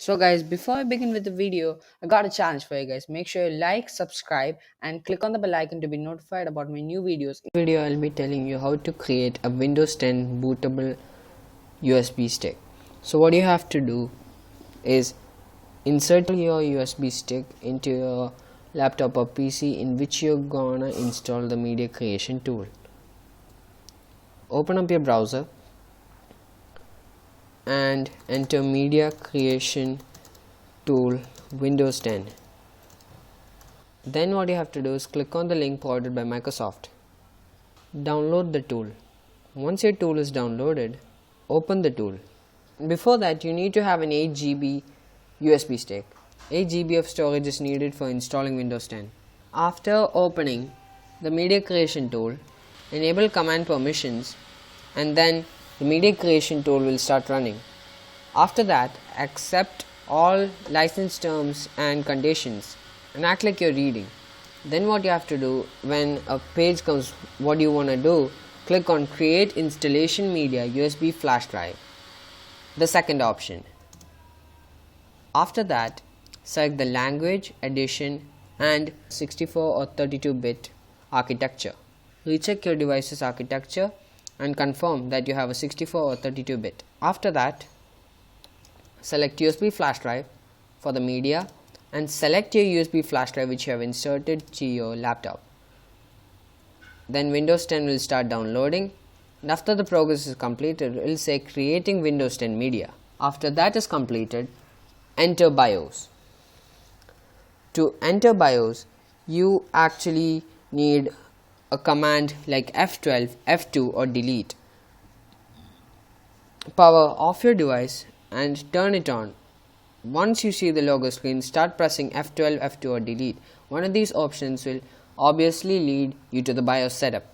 So guys, before I begin with the video, I got a challenge for you guys. Make sure you like, subscribe and click on the bell icon to be notified about my new videos. In this video, I'll be telling you how to create a Windows 10 bootable USB stick. So what you have to do is insert your USB stick into your laptop or PC in which you're gonna install the media creation tool. Open up your browser and enter media creation tool Windows 10. Then what you have to do is click on the link provided by Microsoft. Download the tool. Once your tool is downloaded, open the tool. Before that, you need to have an 8 GB USB stick. 8 GB of storage is needed for installing Windows 10. After opening the media creation tool, enable command permissions and then the media creation tool will start running. After that, accept all license terms and conditions and act like you're reading. Then what you have to do, when a page comes what you want to do, click on create installation media USB flash drive, the second option. After that, select the language, edition and 64 or 32-bit architecture. Recheck your device's architecture and confirm that you have a 64 or 32-bit. After that, select USB flash drive for the media and select your USB flash drive which you have inserted to your laptop. Then Windows 10 will start downloading, and after the progress is completed, it will say creating Windows 10 media. After that is completed, enter BIOS. To enter BIOS, you actually need a command like F12, F2 or delete. Power off your device and turn it on. Once you see the logo screen, start pressing F12, F2 or delete. One of these options will obviously lead you to the BIOS setup.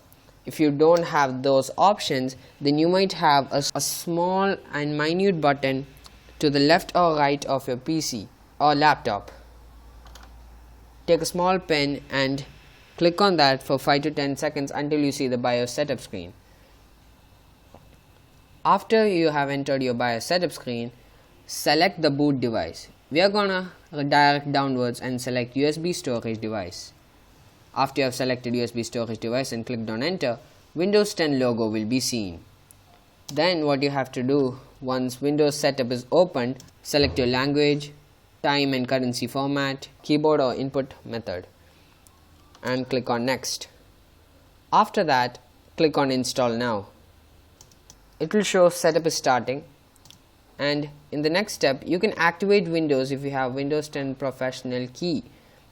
If you don't have those options, then you might have a small and minute button to the left or right of your PC or laptop. Take a small pen and click on that for 5 to 10 seconds until you see the BIOS setup screen. After you have entered your BIOS setup screen, select the boot device. We are gonna redirect downwards and select USB storage device. After you have selected USB storage device and clicked on enter, Windows 10 logo will be seen. Then what you have to do, once Windows setup is opened, select your language, time and currency format, keyboard or input method and click on next. After that, click on install now. It will show setup is starting, and in the next step you can activate Windows if you have Windows 10 professional key.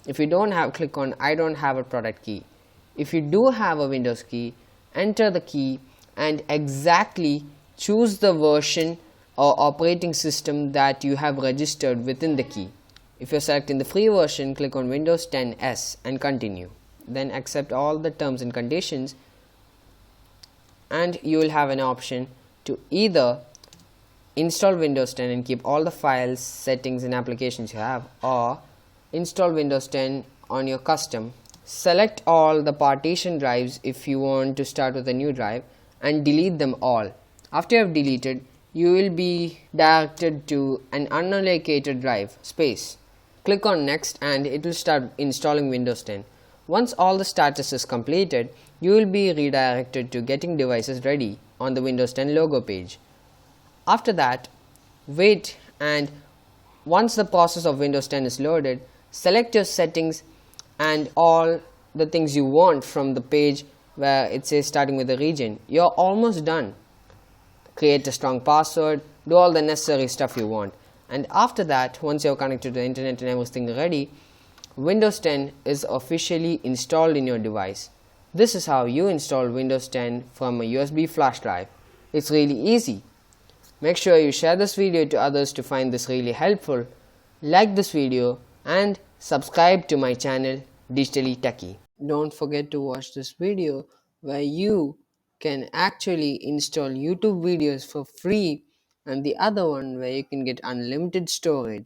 If you don't have, click on I don't have a product key. If you do have a Windows key, enter the key and exactly choose the version or operating system that you have registered within the key. If you're selecting the free version, click on Windows 10 S and continue. Then accept all the terms and conditions, and you will have an option to either install Windows 10 and keep all the files, settings and applications you have, or install Windows 10 on your custom. Select all the partition drives if you want to start with a new drive and delete them all. After you have deleted, you will be directed to an unallocated drive space. Click on next and it will start installing Windows 10. Once all the status is completed, you will be redirected to getting devices ready on the Windows 10 logo page. After that, wait, and once the process of Windows 10 is loaded, select your settings and all the things you want from the page where it says starting with the region. You're almost done. Create a strong password, do all the necessary stuff you want, and after that, once you're connected to the internet and everything ready, Windows 10 is officially installed in your device. This is how you install Windows 10 from a USB flash drive. It's really easy. Make sure you share this video to others to find this really helpful. Like this video and subscribe to my channel Digitally Techie. Don't forget to watch this video where you can actually install YouTube videos for free, and the other one where you can get unlimited storage.